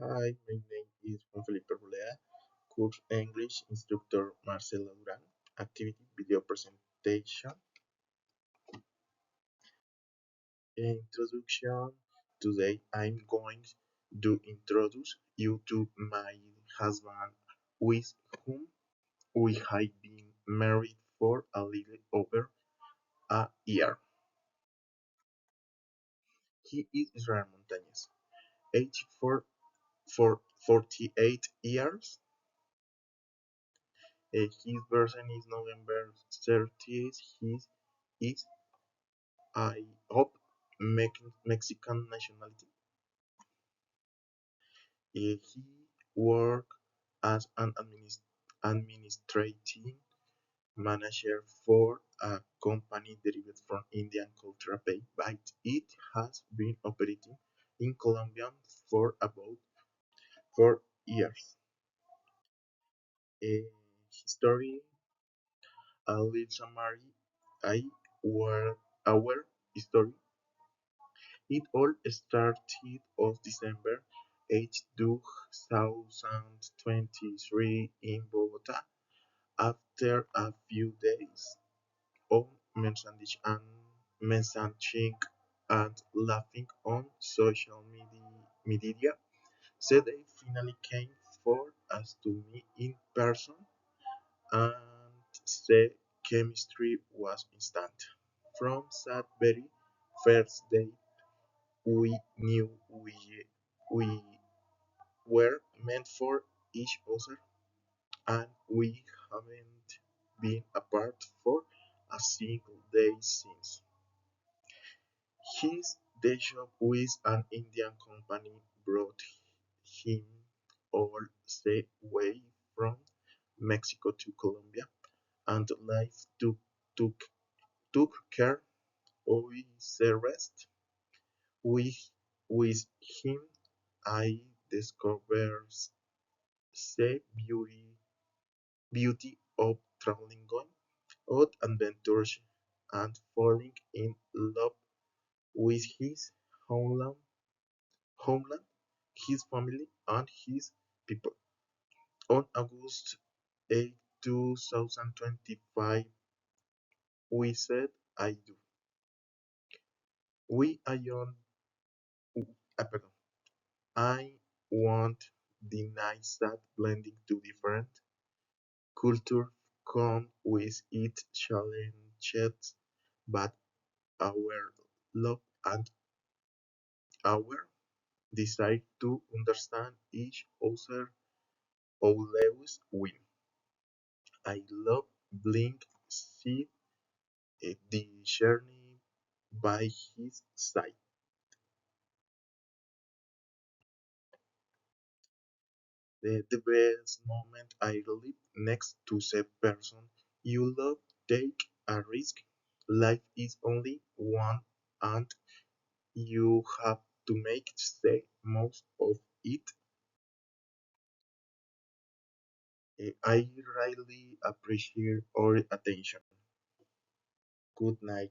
Hi, my name is Juan Felipe Rolea, course English instructor Marcela Duran, activity video presentation. Introduction. Today I'm going to introduce you to my husband with whom we have been married for a little over a year. He is Israel Montañez, aged for 48 years. His birthday is November 30th. He is, I hope, Mexican nationality. He worked as an administrative manager for a company derived from Indian culture pay, but it has been operating in Colombia for about 4 years. History, a little summary, I were our story. It all started on December 8, 2023 in Bogota after a few days of messaging and laughing on social media. So they finally came for us to meet in person, and the chemistry was instant. From that very first day, we knew we were meant for each other, and we haven't been apart for a single day since. His day job with an Indian company brought him all the way from Mexico to Colombia, and life took, took care of the rest. With, with him, I discovered the beauty of traveling, going on adventures, and falling in love with his homeland, homeland, his family, and his people. On August 8, 2025, we said I do. We are pardon, I want deny that blending two different cultures come with its challenges, but our love and our desire to understand each other always win. I love Blink see the journey by his side. The best moment I live next to the person you love. Take a risk. Life is only one, and you have to make the most of it. I really appreciate your attention. Good night.